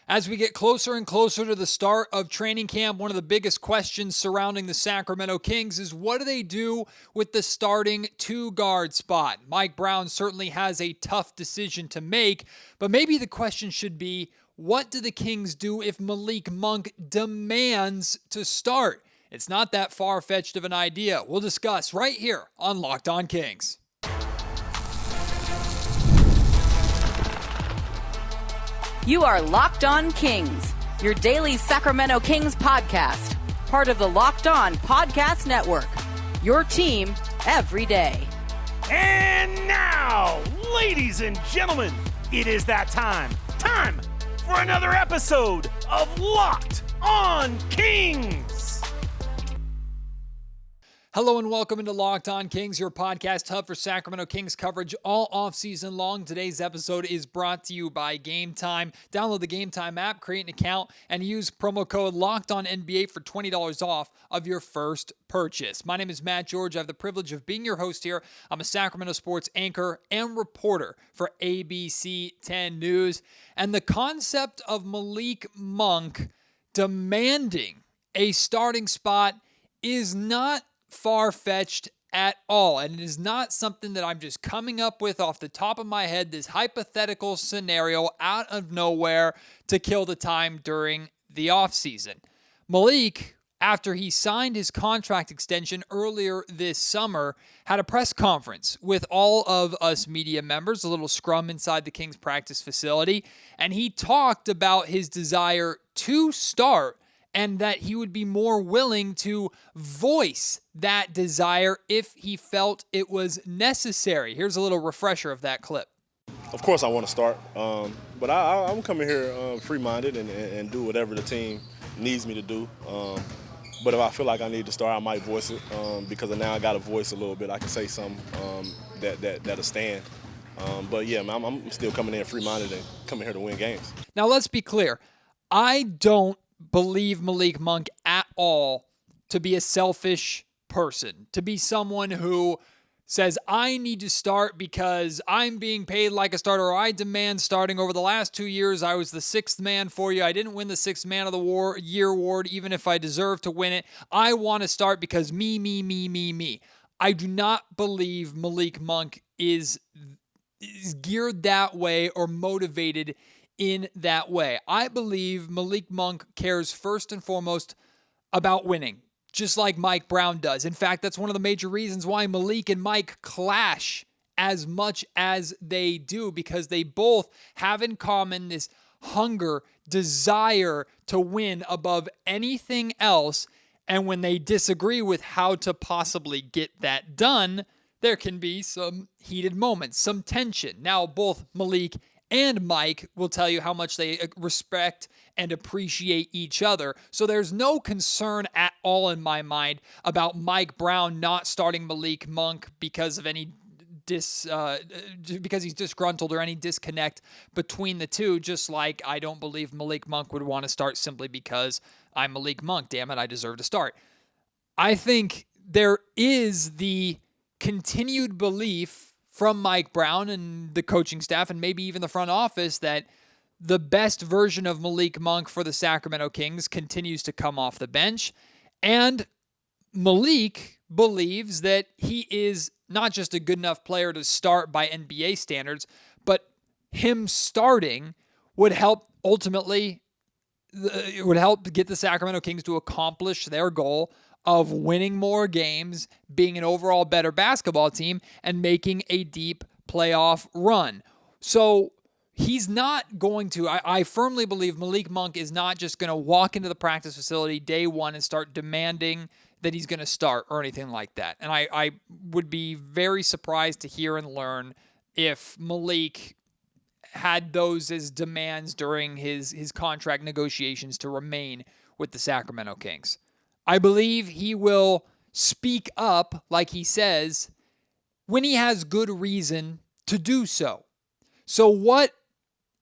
As we get closer and closer to the start of training camp, one of the biggest questions surrounding the Sacramento Kings is what do they do with the starting two-guard spot? Mike Brown certainly has a tough decision to make, but maybe the question should be, what do the Kings do if Malik Monk demands to start? It's not that far-fetched of an idea. We'll discuss right here on Locked On Kings. You are Locked On Kings, your daily Sacramento Kings podcast, part of the Locked On Podcast Network, your team every day. And now, ladies and gentlemen, it is that time for another episode of Locked On Kings. Hello and welcome into Locked On Kings, your podcast hub for Sacramento Kings coverage all offseason long. Today's episode is brought to you by Game Time. Download the Game Time app, create an account, and use promo code LOCKEDONNBA for $20 off of your first purchase. My name is Matt George. I have the privilege of being your host here. I'm a Sacramento sports anchor and reporter for ABC 10 News. And the concept of Malik Monk demanding a starting spot is not far-fetched at all, and it is not something that I'm just coming up with off the top of my head, this hypothetical scenario out of nowhere to kill the time during the offseason. Malik, after he signed his contract extension earlier this summer, had a press conference with all of us media members, a little scrum inside the Kings practice facility, and he talked about his desire to start and that he would be more willing to voice that desire if he felt it was necessary. Here's a little refresher of that clip. Of course I want to start, but I'm coming here free-minded and do whatever the team needs me to do. But if I feel like I need to start, I might voice it because now I got a voice a little bit. I can say something that'll stand. But yeah, I'm still coming in free-minded and coming here to win games. Now let's be clear. I don't believe Malik Monk at all to be a selfish person, to be someone who says, I need to start because I'm being paid like a starter, or I demand starting. Over the last 2 years, I was the sixth man for you. I didn't win the sixth man of the year award, even if I deserve to win it. I want to start because me. I do not believe Malik Monk is geared that way or motivated in that way. I believe Malik Monk cares first and foremost about winning, just like Mike Brown does. In fact, that's one of the major reasons why Malik and Mike clash as much as they do, because they both have in common this hunger, desire to win above anything else. And when they disagree with how to possibly get that done, there can be some heated moments, some tension. Now, both Malik and Mike will tell you how much they respect and appreciate each other. So there's no concern at all in my mind about Mike Brown not starting Malik Monk because of any because he's disgruntled or any disconnect between the two, just like I don't believe Malik Monk would want to start simply because I'm Malik Monk. Damn it, I deserve to start. I think there is the continued belief from Mike Brown and the coaching staff and maybe even the front office that the best version of Malik Monk for the Sacramento Kings continues to come off the bench. And Malik believes that he is not just a good enough player to start by NBA standards, but him starting would help ultimately, it would help get the Sacramento Kings to accomplish their goal of winning more games, being an overall better basketball team, and making a deep playoff run. So he's not going to, I firmly believe Malik Monk is not just going to walk into the practice facility day one and start demanding that he's going to start or anything like that. And I would be very surprised to hear and learn if Malik had those as demands during his contract negotiations to remain with the Sacramento Kings. I believe he will speak up, like he says, when he has good reason to do so. So what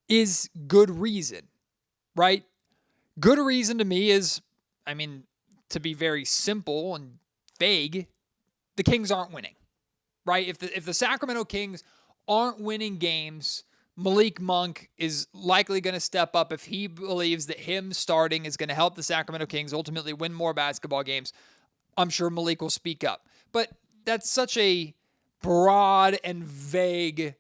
is good reason, right? Good reason to me is, to be very simple and vague, the Kings aren't winning, right? If the Sacramento Kings aren't winning games Malik Monk is likely going to step up if he believes that him starting is going to help the Sacramento Kings ultimately win more basketball games. I'm sure Malik will speak up. But that's such a broad and vague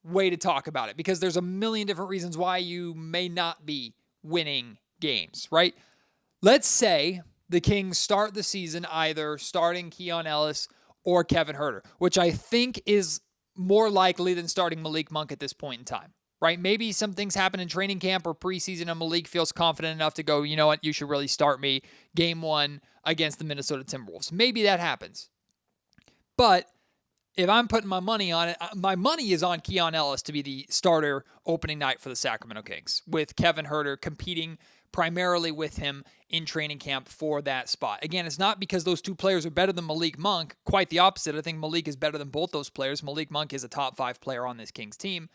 way to talk about it because there's a million different reasons why you may not be winning games, right? Let's say the Kings start the season either starting Keon Ellis or Kevin Huerter, which I think is more likely than starting Malik Monk at this point in time, right? Maybe some things happen in training camp or preseason and Malik feels confident enough to go, you know what, you should really start me game 1 against the Minnesota Timberwolves. Maybe that happens. But if I'm putting my money on it, my money is on Keon Ellis to be the starter opening night for the Sacramento Kings, with Kevin Huerter competing primarily with him in training camp for that spot. Again, it's not because those two players are better than Malik Monk. Quite the opposite. I think Malik is better than both those players. Malik Monk is a top 5 player on this Kings team.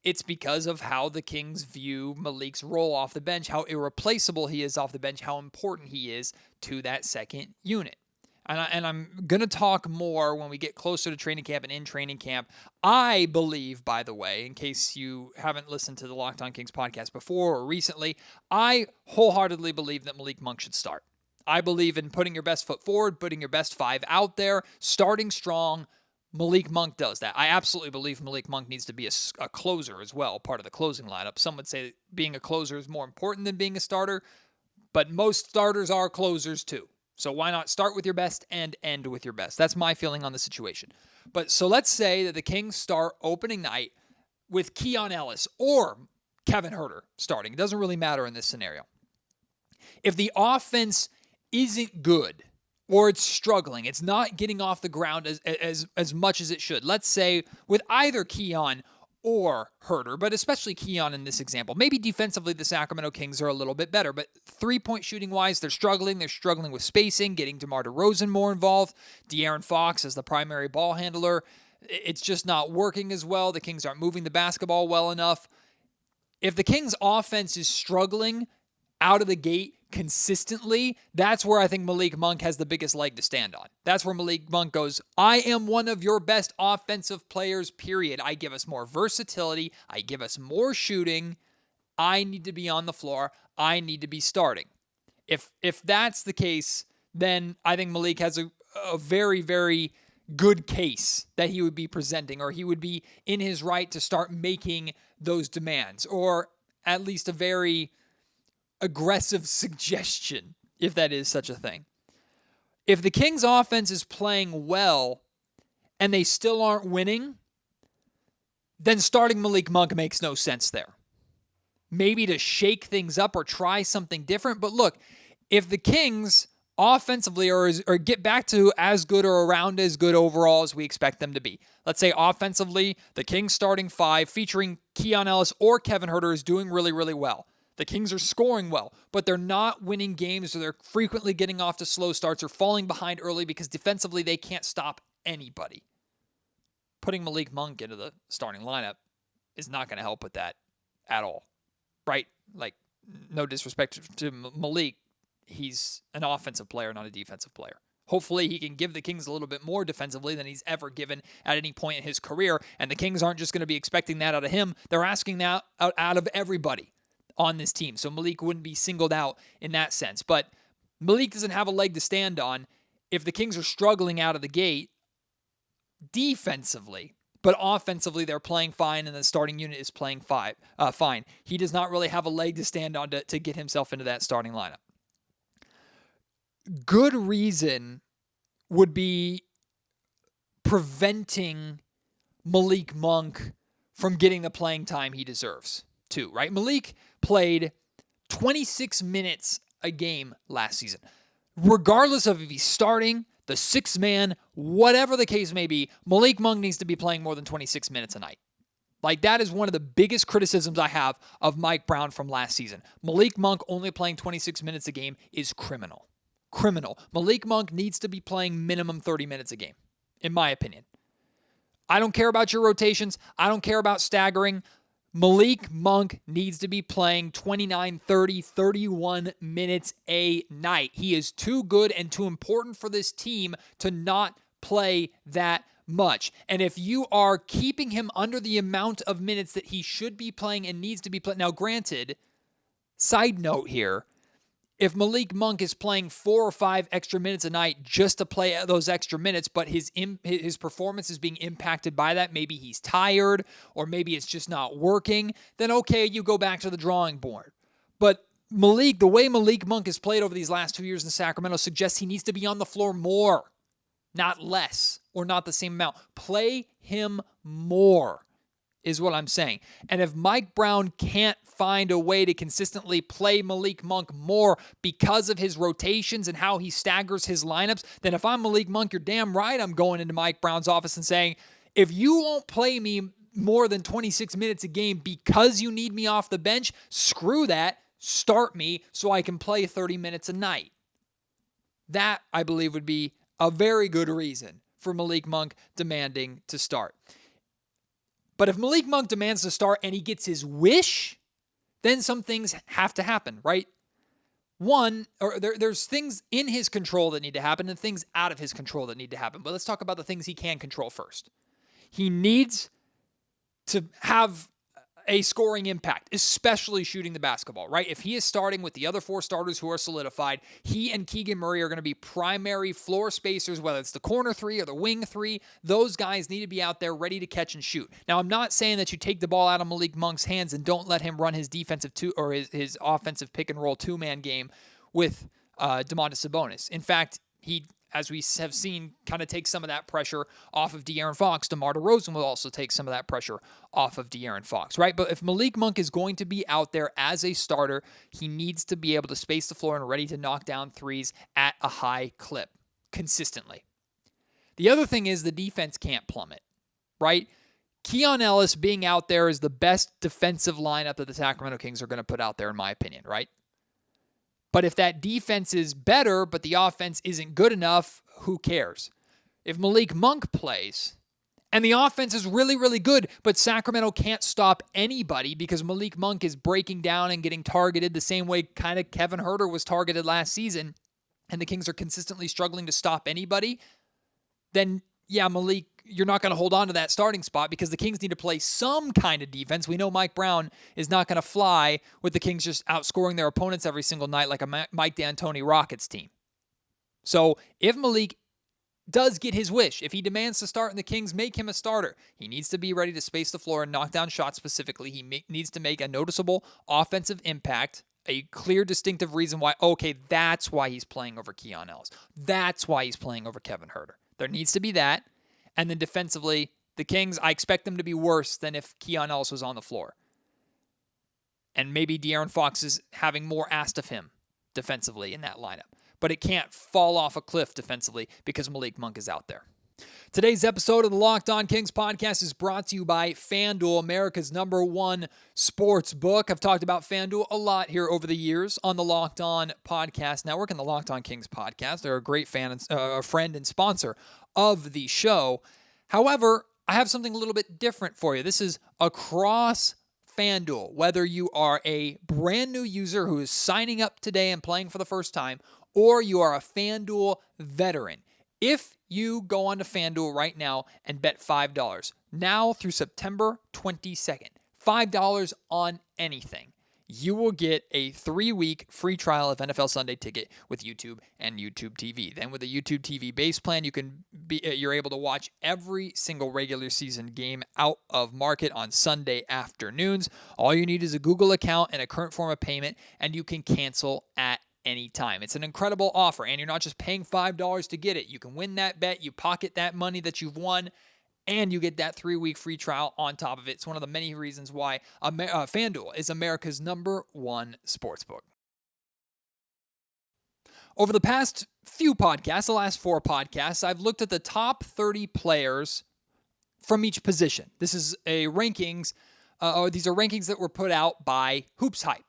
It's because of how the Kings view Malik's role off the bench, how irreplaceable he is off the bench, how important he is to that second unit. And I'm going to talk more when we get closer to training camp and in training camp. I believe, by the way, in case you haven't listened to the Locked On Kings podcast before or recently, I wholeheartedly believe that Malik Monk should start. I believe in putting your best foot forward, putting your best 5 out there, starting strong. Malik Monk does that. I absolutely believe Malik Monk needs to be a closer as well, part of the closing lineup. Some would say that being a closer is more important than being a starter, but most starters are closers too. So why not start with your best and end with your best? That's my feeling on the situation. But so let's say that the Kings start opening night with Keon Ellis or Kevin Huerter starting. It doesn't really matter in this scenario. If the offense isn't good or it's struggling, it's not getting off the ground as much as it should. Let's say with either Keon or Huerter, but especially Keon in this example. Maybe defensively the Sacramento Kings are a little bit better, but 3-point shooting wise, they're struggling. They're struggling with spacing, getting DeMar DeRozan more involved. De'Aaron Fox as the primary ball handler. It's just not working as well. The Kings aren't moving the basketball well enough. If the Kings offense is struggling out of the gate consistently, that's where I think Malik Monk has the biggest leg to stand on. That's where Malik Monk goes, I am one of your best offensive players, period. I give us more versatility. I give us more shooting. I need to be on the floor. I need to be starting. If that's the case, then I think Malik has a very, very good case that he would be presenting, or he would be in his right to start making those demands, or at least a very aggressive suggestion, if that is such a thing. If the Kings offense is playing well and they still aren't winning, then starting Malik Monk makes no sense there. Maybe to shake things up or try something different. But look, if the Kings offensively or get back to as good or around as good overall as we expect them to be. Let's say offensively, the Kings starting 5 featuring Keon Ellis or Kevin Huerter is doing really, really well. The Kings are scoring well, but they're not winning games, or they're frequently getting off to slow starts or falling behind early because defensively they can't stop anybody. Putting Malik Monk into the starting lineup is not going to help with that at all, right? Like, no disrespect to Malik. He's an offensive player, not a defensive player. Hopefully he can give the Kings a little bit more defensively than he's ever given at any point in his career, and the Kings aren't just going to be expecting that out of him. They're asking that out of everybody on this team. So Malik wouldn't be singled out in that sense. But Malik doesn't have a leg to stand on if the Kings are struggling out of the gate defensively, but offensively they're playing fine and the starting unit is playing fine. He does not really have a leg to stand on to get himself into that starting lineup. Good reason would be preventing Malik Monk from getting the playing time he deserves too, right? Malik played 26 minutes a game last season. Regardless of if he's starting, the 6-man, whatever the case may be, Malik Monk needs to be playing more than 26 minutes a night. Like, that is one of the biggest criticisms I have of Mike Brown from last season. Malik Monk only playing 26 minutes a game is criminal. Criminal. Malik Monk needs to be playing minimum 30 minutes a game, in my opinion. I don't care about your rotations. I don't care about staggering. Malik Monk needs to be playing 29, 30, 31 minutes a night. He is too good and too important for this team to not play that much. And if you are keeping him under the amount of minutes that he should be playing and needs to be playing, now granted, side note here, if Malik Monk is playing 4 or 5 extra minutes a night just to play those extra minutes, but his performance is being impacted by that, maybe he's tired or maybe it's just not working, then okay, you go back to the drawing board. But the way Malik Monk has played over these last 2 years in Sacramento suggests he needs to be on the floor more, not less or not the same amount. Play him more is what I'm saying. And if Mike Brown can't find a way to consistently play Malik Monk more because of his rotations and how he staggers his lineups, then if I'm Malik Monk, you're damn right I'm going into Mike Brown's office and saying, if you won't play me more than 26 minutes a game because you need me off the bench, screw that. Start me so I can play 30 minutes a night. That, I believe, would be a very good reason for Malik Monk demanding to start. But if Malik Monk demands to start and he gets his wish, then some things have to happen, right? There's things in his control that need to happen and things out of his control that need to happen. But let's talk about the things he can control first. He needs to have a scoring impact, especially shooting the basketball, right? If he is starting with the other 4 starters who are solidified, he and Keegan Murray are going to be primary floor spacers, whether it's the corner 3 or the wing 3. Those guys need to be out there ready to catch and shoot. Now, I'm not saying that you take the ball out of Malik Monk's hands and don't let him run his defensive his offensive pick and roll 2-man game with Domantas Sabonis. In fact, he, as we have seen, kind of take some of that pressure off of De'Aaron Fox. DeMar DeRozan will also take some of that pressure off of De'Aaron Fox, right? But if Malik Monk is going to be out there as a starter, he needs to be able to space the floor and ready to knock down threes at a high clip consistently. The other thing is the defense can't plummet, right? Keon Ellis being out there is the best defensive lineup that the Sacramento Kings are going to put out there, in my opinion, right? But if that defense is better, but the offense isn't good enough, who cares? If Malik Monk plays and the offense is really, really good, but Sacramento can't stop anybody because Malik Monk is breaking down and getting targeted the same way kind of Kevin Huerter was targeted last season, and the Kings are consistently struggling to stop anybody, then yeah, Malik, you're not going to hold on to that starting spot because the Kings need to play some kind of defense. We know Mike Brown is not going to fly with the Kings just outscoring their opponents every single night like a Mike D'Antoni Rockets team. So if Malik does get his wish, if he demands to start and the Kings make him a starter, he needs to be ready to space the floor and knock down shots specifically. He needs to make a noticeable offensive impact, a clear, distinctive reason why, okay, that's why he's playing over Keon Ellis. That's why he's playing over Kevin Huerter. There needs to be that. And then defensively, the Kings, I expect them to be worse than if Keon Ellis was on the floor. And maybe De'Aaron Fox is having more asked of him defensively in that lineup. But it can't fall off a cliff defensively because Malik Monk is out there. Today's episode of the Locked On Kings podcast is brought to you by FanDuel, America's #1 sports book. I've talked about FanDuel a lot here over the years on the Locked On Podcast Network and the Locked On Kings podcast. They're a great friend and sponsor of the show. However, I have something a little bit different for you. This is across FanDuel. Whether you are a brand new user who is signing up today and playing for the first time, or you are a FanDuel veteran, if you go onto FanDuel right now and bet $5, now through September 22nd, $5 on anything, you will get a 3-week free trial of NFL Sunday Ticket with YouTube and YouTube TV. Then with the YouTube TV base plan, you're able to watch every single regular season game out of market on Sunday afternoons. All you need is a Google account and a current form of payment, and you can cancel at any time. It's an incredible offer, and you're not just paying $5 to get it. You can win that bet, you pocket that money that you've won, and you get that 3-week free trial on top of it. It's one of the many reasons why FanDuel is America's #1 sportsbook. Over the past few podcasts, the last 4 podcasts, I've looked at the top 30 players from each position. This is these are rankings that were put out by HoopsHype.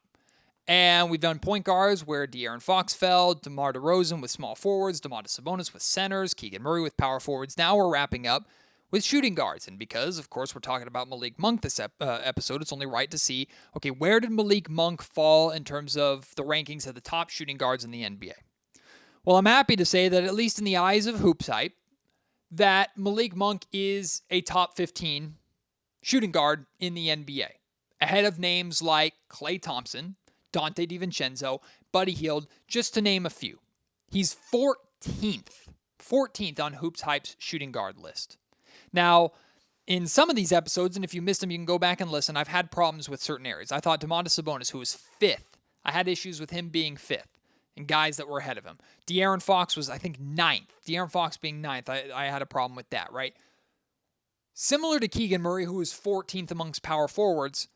And we've done point guards where De'Aaron Fox fell, DeMar DeRozan with small forwards, Domantas Sabonis with centers, Keegan Murray with power forwards. Now we're wrapping up with shooting guards. And because, of course, we're talking about Malik Monk this episode, it's only right to see, okay, where did Malik Monk fall in terms of the rankings of the top shooting guards in the NBA? Well, I'm happy to say that at least in the eyes of HoopsHype, that Malik Monk is a top 15 shooting guard in the NBA, ahead of names like Klay Thompson, Dante DiVincenzo, Buddy Hield, just to name a few. He's 14th on HoopsHype's shooting guard list. Now, in some of these episodes, and if you missed them, you can go back and listen, I've had problems with certain areas. I thought Domantas Sabonis, who was 5th, I had issues with him being 5th and guys that were ahead of him. De'Aaron Fox was, I think, 9th. De'Aaron Fox being 9th, I had a problem with that, right? Similar to Keegan Murray, who was 14th amongst power forwards,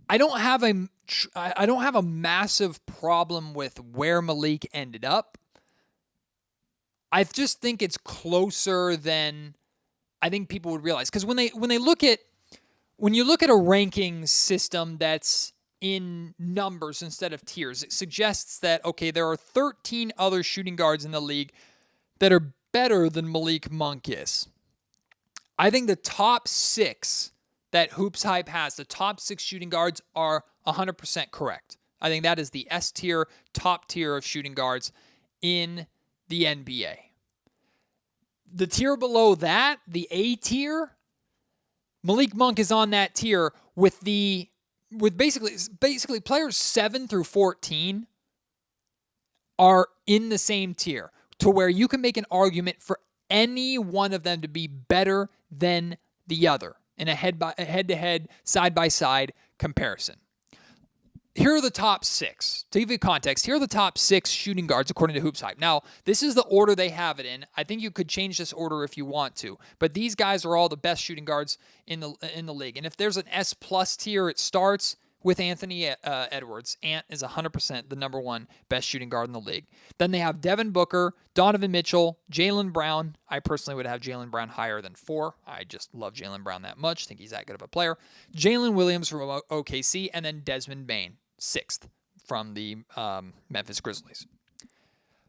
I don't have a massive problem with where Malik ended up. I just think it's closer than I think people would realize. Because when you look at a ranking system that's in numbers instead of tiers, it suggests that, okay, there are 13 other shooting guards in the league that are better than Malik Monk is. I think the top 6 that HoopsHype has, the top 6 shooting guards, are 100% correct. I think that is the S tier, top tier of shooting guards in the NBA. The tier below that, the A tier, Malik Monk is on that tier with basically players 7 through 14 are in the same tier, to where you can make an argument for any one of them to be better than the other in a head-to-head, side-by-side comparison. Here are the top 6. To give you context, here are the top 6 shooting guards according to HoopsHype. Now, this is the order they have it in. I think you could change this order if you want to, but these guys are all the best shooting guards in the league. And if there's an S+ tier, it starts with Anthony Edwards. Ant is 100% the number 1 best shooting guard in the league. Then they have Devin Booker, Donovan Mitchell, Jaylen Brown. I personally would have Jaylen Brown higher than 4. I just love Jaylen Brown that much. Think he's that good of a player. Jalen Williams from OKC, and then Desmond Bane, 6th from the Memphis Grizzlies.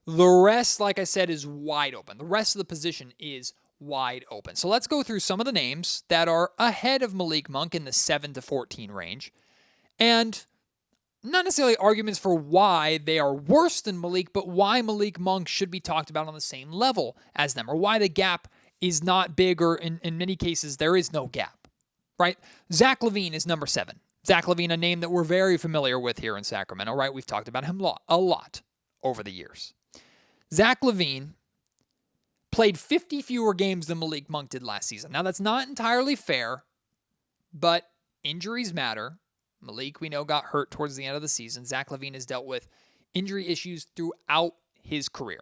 The rest, like I said, is wide open. The rest of the position is wide open. So let's go through some of the names that are ahead of Malik Monk in the 7 to 14 range. And not necessarily arguments for why they are worse than Malik, but why Malik Monk should be talked about on the same level as them, or why the gap is not big, or in many cases, there is no gap, right? Zack LaVine is number 7. Zack LaVine, a name that we're very familiar with here in Sacramento, right? We've talked about him a lot over the years. Zack LaVine played 50 fewer games than Malik Monk did last season. Now, that's not entirely fair, but injuries matter. Malik, we know, got hurt towards the end of the season. Zack LaVine has dealt with injury issues throughout his career.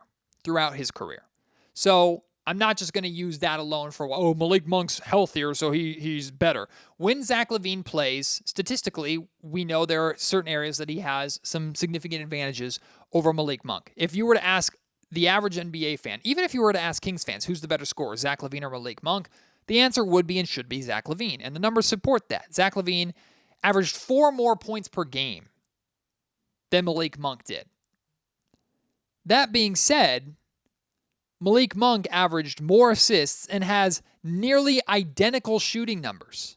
So I'm not just going to use that alone for, Malik Monk's healthier, so he's better. When Zack LaVine plays, statistically, we know there are certain areas that he has some significant advantages over Malik Monk. If you were to ask the average NBA fan, even if you were to ask Kings fans, who's the better scorer, Zack LaVine or Malik Monk, the answer would be and should be Zack LaVine. And the numbers support that. Zack LaVine averaged 4 more points per game than Malik Monk did. That being said, Malik Monk averaged more assists and has nearly identical shooting numbers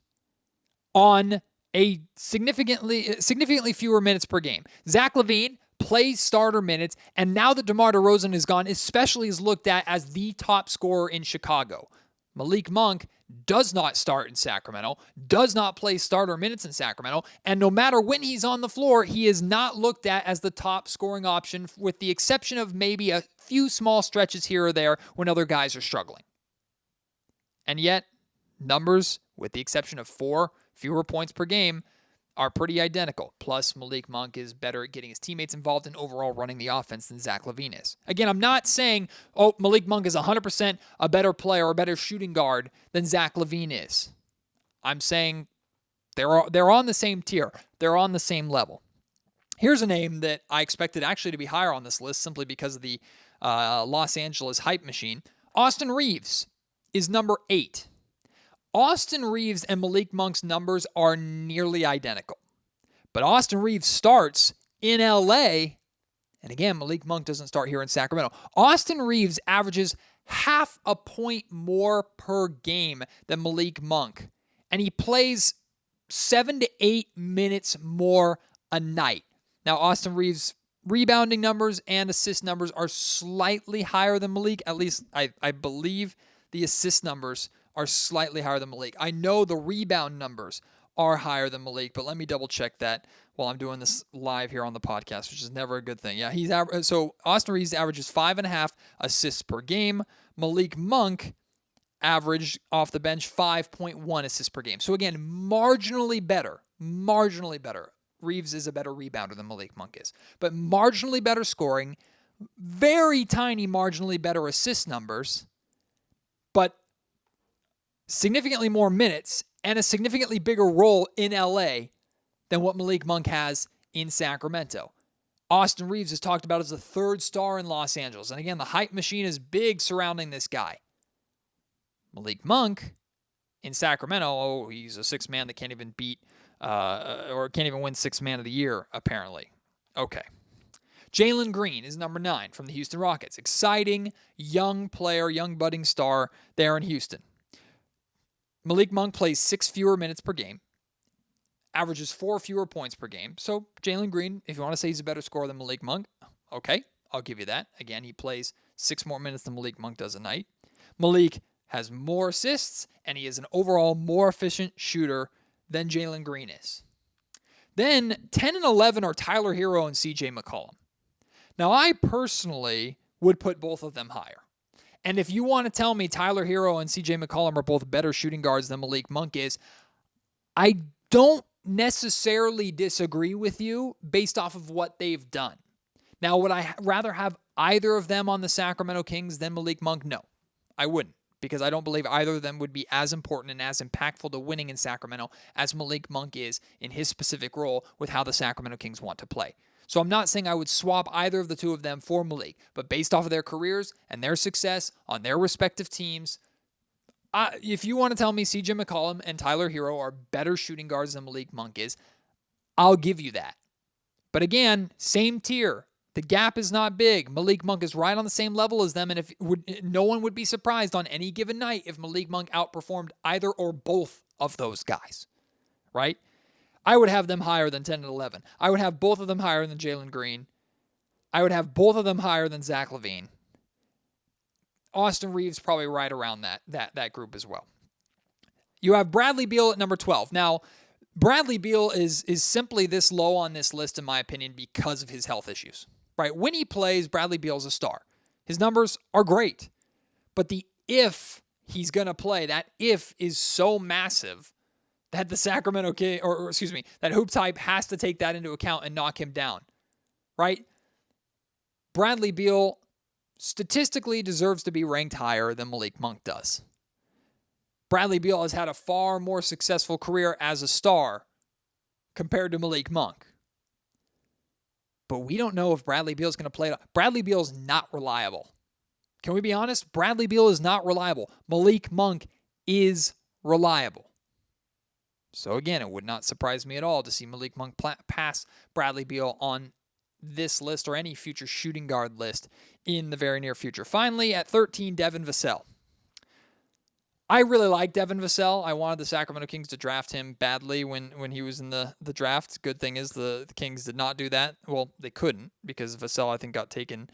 on a significantly fewer minutes per game. Zack LaVine plays starter minutes, and now that DeMar DeRozan is gone, especially is looked at as the top scorer in Chicago. Malik Monk does not start in Sacramento, does not play starter minutes in Sacramento, and no matter when he's on the floor, he is not looked at as the top scoring option, with the exception of maybe a few small stretches here or there when other guys are struggling. And yet, numbers, with the exception of 4 fewer points per game, are pretty identical. Plus, Malik Monk is better at getting his teammates involved and overall running the offense than Zack LaVine is. Again, I'm not saying, Malik Monk is 100% a better player or a better shooting guard than Zack LaVine is. I'm saying they're on the same tier. They're on the same level. Here's a name that I expected actually to be higher on this list simply because of the Los Angeles hype machine. Austin Reeves is number 8. Austin Reeves and Malik Monk's numbers are nearly identical. But Austin Reeves starts in LA, and again, Malik Monk doesn't start here in Sacramento. Austin Reeves averages half a point more per game than Malik Monk, and he plays 7 to 8 minutes more a night. Now, Austin Reeves' rebounding numbers and assist numbers are slightly higher than Malik. At least I believe the assist numbers are slightly higher than Malik. I know the rebound numbers are higher than Malik, but let me double check that while I'm doing this live here on the podcast, which is never a good thing. Yeah, so Austin Reeves averages 5.5 assists per game. Malik Monk averaged off the bench 5.1 assists per game. So again, marginally better. Reeves is a better rebounder than Malik Monk is, but marginally better scoring, very tiny marginally better assist numbers, but significantly more minutes and a significantly bigger role in LA than what Malik Monk has in Sacramento. Austin Reeves is talked about as the third star in Los Angeles. And again, the hype machine is big surrounding this guy. Malik Monk in Sacramento, he's a sixth man that can't even beat or can't even win sixth man of the year, apparently. Okay. Jaylen Green is number 9 from the Houston Rockets. Exciting young player, young budding star there in Houston. Malik Monk plays 6 fewer minutes per game, averages 4 fewer points per game. So Jaylen Green, if you want to say he's a better scorer than Malik Monk, okay, I'll give you that. Again, he plays 6 more minutes than Malik Monk does a night. Malik has more assists, and he is an overall more efficient shooter than Jaylen Green is. Then 10 and 11 are Tyler Herro and CJ McCollum. Now, I personally would put both of them higher. And if you want to tell me Tyler Herro and CJ McCollum are both better shooting guards than Malik Monk is, I don't necessarily disagree with you based off of what they've done. Now, would I rather have either of them on the Sacramento Kings than Malik Monk? No, I wouldn't, because I don't believe either of them would be as important and as impactful to winning in Sacramento as Malik Monk is in his specific role with how the Sacramento Kings want to play. So I'm not saying I would swap either of the two of them for Malik, but based off of their careers and their success on their respective teams, if you want to tell me CJ McCollum and Tyler Herro are better shooting guards than Malik Monk is, I'll give you that. But again, same tier. The gap is not big. Malik Monk is right on the same level as them, and no one would be surprised on any given night if Malik Monk outperformed either or both of those guys, right? I would have them higher than 10 and 11. I would have both of them higher than Jaylen Green. I would have both of them higher than Zack LaVine. Austin Reeves probably right around that group as well. You have Bradley Beal at number 12. Now, Bradley Beal is simply this low on this list, in my opinion, because of his health issues. Right? When he plays, Bradley Beal's a star. His numbers are great. But the if he's going to play, that if is so massive that the Sacramento King, that HoopsHype has to take that into account and knock him down. Right? Bradley Beal statistically deserves to be ranked higher than Malik Monk does. Bradley Beal has had a far more successful career as a star compared to Malik Monk. But we don't know if Bradley Beal is going to play. Bradley Beal is not reliable. Can we be honest? Bradley Beal is not reliable. Malik Monk is reliable. So again, it would not surprise me at all to see Malik Monk pass Bradley Beal on this list or any future shooting guard list in the very near future. Finally, at 13, Devon Vassell. I really like Devon Vassell. I wanted the Sacramento Kings to draft him badly when he was in the draft. Good thing is the Kings did not do that. Well, they couldn't, because Vassell, I think, got taken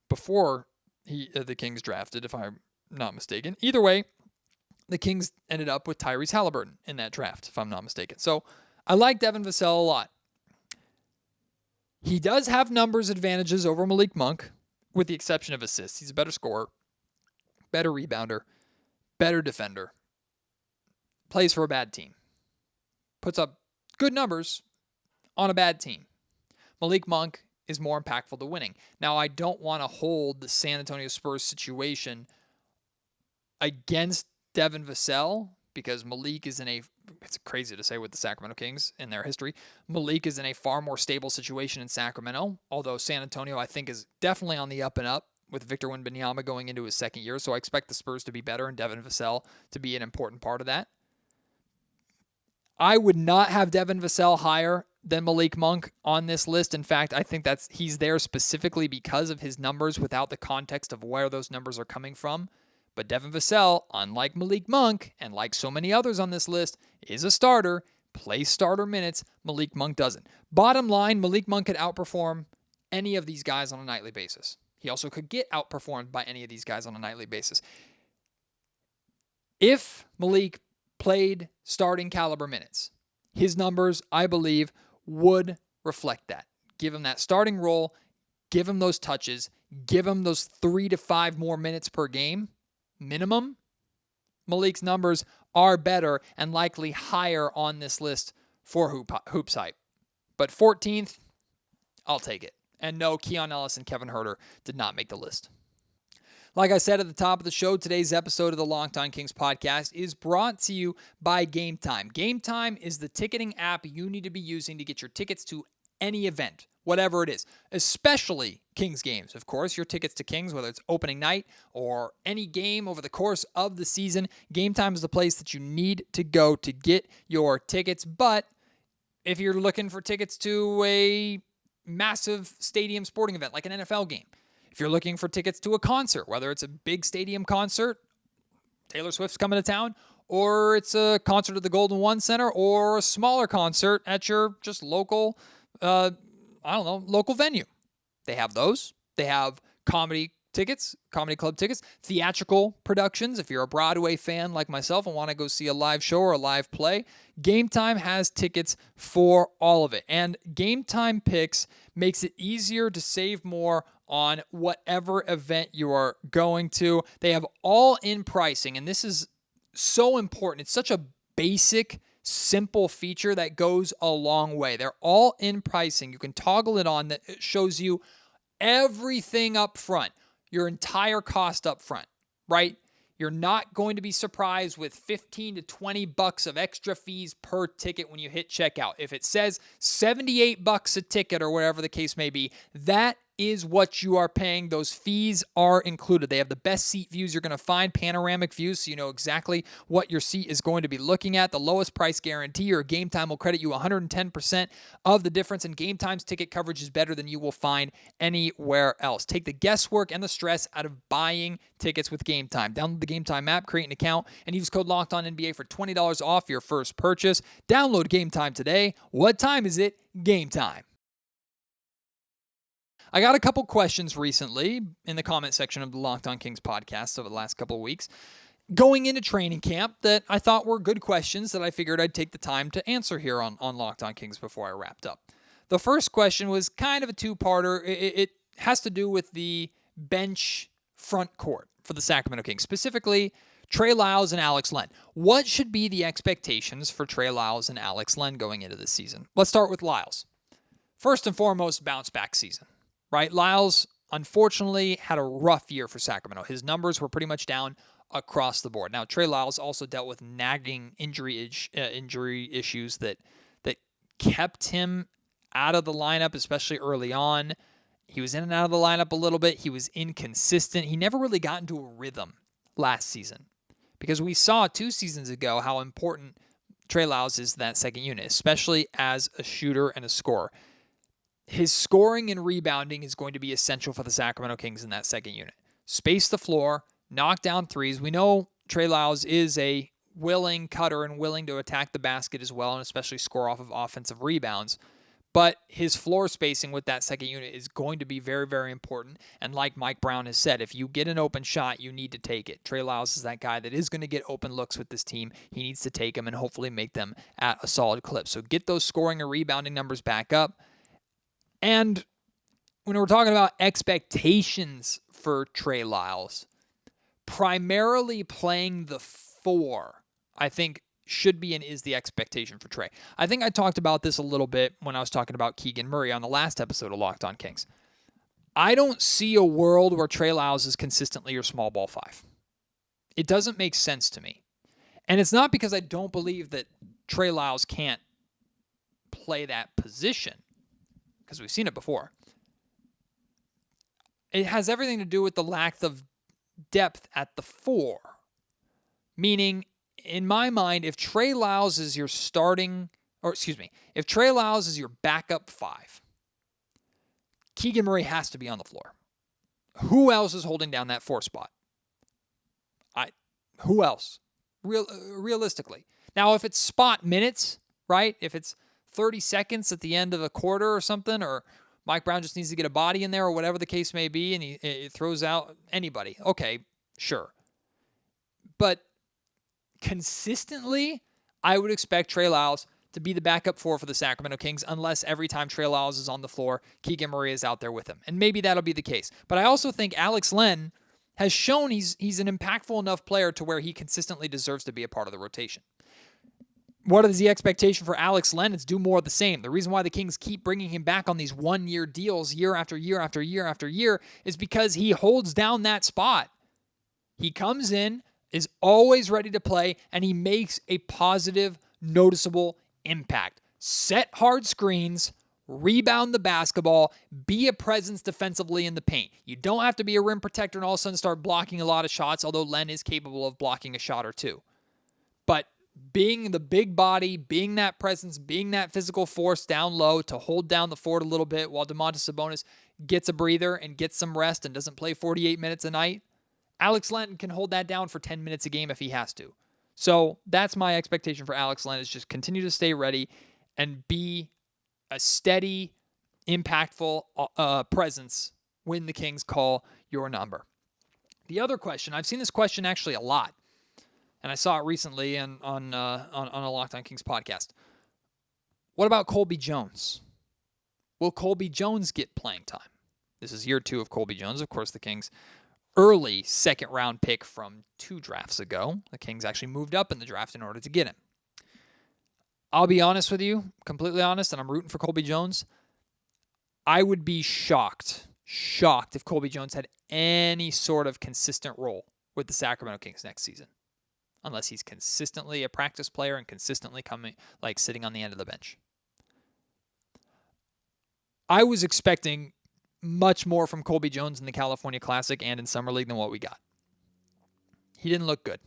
before the Kings drafted, if I'm not mistaken. Either way, the Kings ended up with Tyrese Halliburton in that draft, if I'm not mistaken. So I like Devon Vassell a lot. He does have numbers advantages over Malik Monk, with the exception of assists. He's a better scorer, better rebounder, better defender, plays for a bad team, puts up good numbers on a bad team. Malik Monk is more impactful to winning. Now, I don't want to hold the San Antonio Spurs situation against Devon Vassell, because Malik is in it's crazy to say with the Sacramento Kings in their history, Malik is in a far more stable situation in Sacramento, although San Antonio, I think, is definitely on the up and up with Victor Wembanyama going into his second year. So I expect the Spurs to be better and Devon Vassell to be an important part of that. I would not have Devon Vassell higher than Malik Monk on this list. In fact, I think he's there specifically because of his numbers without the context of where those numbers are coming from. But Devon Vassell, unlike Malik Monk, and like so many others on this list, is a starter, plays starter minutes. Malik Monk doesn't. Bottom line, Malik Monk could outperform any of these guys on a nightly basis. He also could get outperformed by any of these guys on a nightly basis. If Malik played starting caliber minutes, his numbers, I believe, would reflect that. Give him that starting role, give him those touches, give him those 3 to 5 more minutes per game, minimum. Malik's numbers are better and likely higher on this list for HoopsHype. But 14th, I'll take it. And no, Keon Ellis and Kevin Huerter did not make the list. Like I said at the top of the show, today's episode of the Locked On Kings podcast is brought to you by Game Time. Game Time is the ticketing app you need to be using to get your tickets to any event, whatever it is, especially Kings games. Of course, your tickets to Kings, whether it's opening night or any game over the course of the season, Game Time is the place that you need to go to get your tickets. But if you're looking for tickets to a massive stadium sporting event like an NFL game, if you're looking for tickets to a concert, whether it's a big stadium concert, Taylor Swift's coming to town, or it's a concert at the Golden One Center, or a smaller concert at your just local, local venue. They have those. They have comedy tickets, comedy club tickets, theatrical productions. If you're a Broadway fan like myself and want to go see a live show or a live play, Game Time has tickets for all of it. And Game Time Picks makes it easier to save more on whatever event you are going to. They have all-in pricing, and this is so important. It's such a basic, simple feature that goes a long way. They're all-in pricing. You can toggle it on that shows you everything up front, your entire cost up front, right? You're not going to be surprised with $15 to $20 of extra fees per ticket when you hit checkout. If it says $78 a ticket or whatever the case may be, that is what you are paying. Those fees are included. They have the best seat views you're going to find, panoramic views, so you know exactly what your seat is going to be looking at. The lowest price guarantee, or Game Time will credit you 110% of the difference, and Game Time's ticket coverage is better than you will find anywhere else. Take the guesswork and the stress out of buying tickets with Game Time. Download the Game Time app, create an account, and use code LOCKEDONNBA for $20 off your first purchase. Download Game Time today. What time is it? Game Time. I got a couple questions recently in the comment section of the Locked On Kings podcast over the last couple of weeks going into training camp that I thought were good questions that I figured I'd take the time to answer here on Locked On Kings before I wrapped up. The first question was kind of a two-parter. It has to do with the bench front court for the Sacramento Kings, specifically Trey Lyles and Alex Len. What should be the expectations for Trey Lyles and Alex Len going into this season? Let's start with Lyles. First and foremost, bounce-back season. Right? Lyles, unfortunately, had a rough year for Sacramento. His numbers were pretty much down across the board. Now, Trey Lyles also dealt with nagging injury issues that kept him out of the lineup, especially early on. He was in and out of the lineup a little bit. He was inconsistent. He never really got into a rhythm last season because we saw 2 seasons ago how important Trey Lyles is to that second unit, especially as a shooter and a scorer. His scoring and rebounding is going to be essential for the Sacramento Kings in that second unit. Space the floor, knock down threes. We know Trey Lyles is a willing cutter and willing to attack the basket as well, and especially score off of offensive rebounds. But his floor spacing with that second unit is going to be very, very important. And like Mike Brown has said, if you get an open shot, you need to take it. Trey Lyles is that guy that is going to get open looks with this team. He needs to take them and hopefully make them at a solid clip. So get those scoring and rebounding numbers back up. And when we're talking about expectations for Trey Lyles, primarily playing the 4, I think should be and is the expectation for Trey. I think I talked about this a little bit when I was talking about Keegan Murray on the last episode of Locked On Kings. I don't see a world where Trey Lyles is consistently your small ball 5. It doesn't make sense to me. And it's not because I don't believe that Trey Lyles can't play that position, because we've seen it before. It has everything to do with the lack of depth at the 4. Meaning, in my mind, if Trey Lyles is your if Trey Lyles is your backup 5, Keegan Murray has to be on the floor. Who else is holding down that 4 spot? Who else? Realistically. Now, if it's spot minutes, right? If it's 30 seconds at the end of a quarter or something, or Mike Brown just needs to get a body in there or whatever the case may be, and he throws out anybody. Okay, sure. But consistently, I would expect Trey Lyles to be the backup four for the Sacramento Kings, unless every time Trey Lyles is on the floor, Keegan Murray is out there with him. And maybe that'll be the case. But I also think Alex Len has shown he's an impactful enough player to where he consistently deserves to be a part of the rotation. What is the expectation for Alex Len? It's do more of the same. The reason why the Kings keep bringing him back on these one-year deals year after year after year after year is because he holds down that spot. He comes in, is always ready to play, and he makes a positive, noticeable impact. Set hard screens, rebound the basketball, be a presence defensively in the paint. You don't have to be a rim protector and all of a sudden start blocking a lot of shots, although Len is capable of blocking a shot or two. But being the big body, being that presence, being that physical force down low to hold down the fort a little bit while Domantas Sabonis gets a breather and gets some rest and doesn't play 48 minutes a night, Alex Len can hold that down for 10 minutes a game if he has to. So that's my expectation for Alex Len, is just continue to stay ready and be a steady, impactful presence when the Kings call your number. The other question, I've seen this question actually a lot, and I saw it recently on a Locked On Kings podcast. What about Colby Jones? Will Colby Jones get playing time? This is year 2 of Colby Jones. Of course, the Kings' early second-round pick from 2 drafts ago. The Kings actually moved up in the draft in order to get him. I'll be honest with you, completely honest, and I'm rooting for Colby Jones. I would be shocked if Colby Jones had any sort of consistent role with the Sacramento Kings next season, unless he's consistently a practice player and consistently sitting on the end of the bench. I was expecting much more from Colby Jones in the California Classic and in Summer League than what we got. He didn't look good.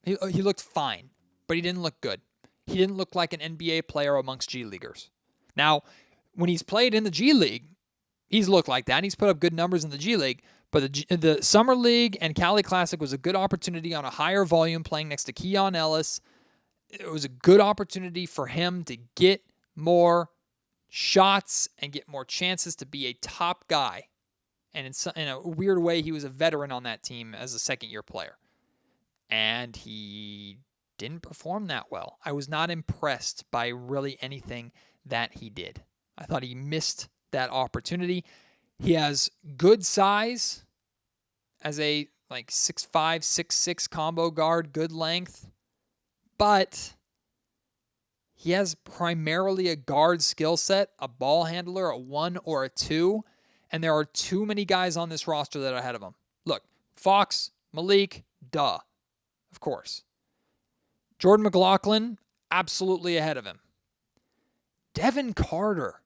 He looked fine, but he didn't look good. He didn't look like an NBA player amongst G Leaguers. Now, when he's played in the G League, he's looked like that, and he's put up good numbers in the G League, but the Summer League and Cali Classic was a good opportunity on a higher volume playing next to Keon Ellis. It was a good opportunity for him to get more shots and get more chances to be a top guy. And in a weird way, he was a veteran on that team as a second-year player. And he didn't perform that well. I was not impressed by really anything that he did. I thought he missed that opportunity. He has good size as a 6'5", 6'6" combo guard, good length. But he has primarily a guard skill set, a ball handler, a 1 or a 2, and there are too many guys on this roster that are ahead of him. Look, Fox, Malik, duh, of course. Jordan McLaughlin, absolutely ahead of him. Devin Carter,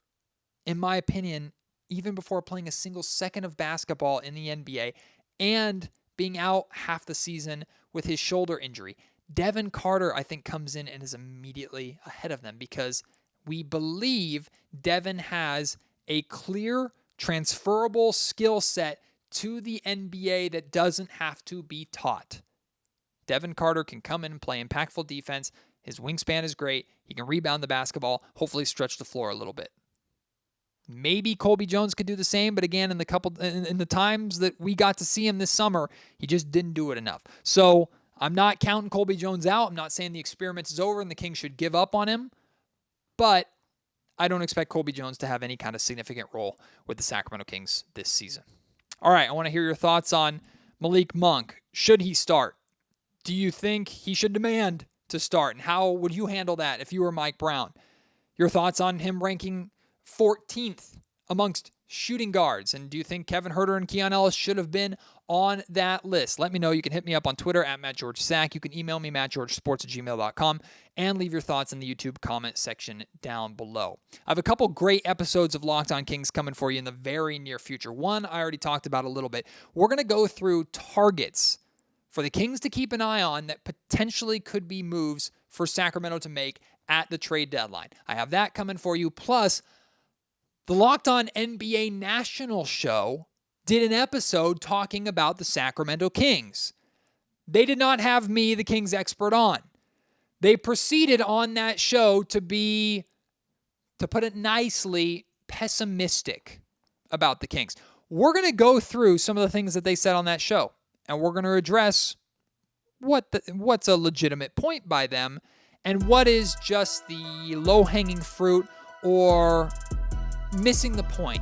in my opinion, even before playing a single second of basketball in the NBA and being out half the season with his shoulder injury, Devin Carter, I think, comes in and is immediately ahead of them because we believe Devin has a clear, transferable skill set to the NBA that doesn't have to be taught. Devin Carter can come in and play impactful defense. His wingspan is great. He can rebound the basketball, hopefully stretch the floor a little bit. Maybe Colby Jones could do the same, but again, in the times that we got to see him this summer, he just didn't do it enough. So I'm not counting Colby Jones out. I'm not saying the experiment is over and the Kings should give up on him, but I don't expect Colby Jones to have any kind of significant role with the Sacramento Kings this season. All right, I want to hear your thoughts on Malik Monk. Should he start? Do you think he should demand to start? And how would you handle that if you were Mike Brown? Your thoughts on him ranking 14th amongst shooting guards. And do you think Kevin Huerter and Keon Ellis should have been on that list? Let me know. You can hit me up on Twitter at MattGeorgeSack. You can email me, mattgeorgesports@gmail.com, and leave your thoughts in the YouTube comment section down below. I have a couple great episodes of Locked On Kings coming for you in the very near future. One I already talked about a little bit. We're going to go through targets for the Kings to keep an eye on that potentially could be moves for Sacramento to make at the trade deadline. I have that coming for you. Plus, the Locked On NBA National Show did an episode talking about the Sacramento Kings. They did not have me, the Kings expert, on. They proceeded on that show to be, to put it nicely, pessimistic about the Kings. We're going to go through some of the things that they said on that show, and we're going to address what's a legitimate point by them, and what is just the low-hanging fruit or missing the point,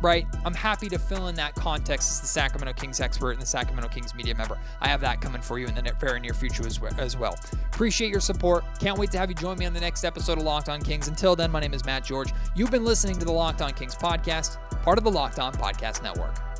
right? I'm happy to fill in that context as the Sacramento Kings expert and the Sacramento Kings media member. I have that coming for you in the very near future as well. Appreciate your support. Can't wait to have you join me on the next episode of Locked On Kings. Until then, my name is Matt George. You've been listening to the Locked On Kings podcast, part of the Locked On Podcast Network.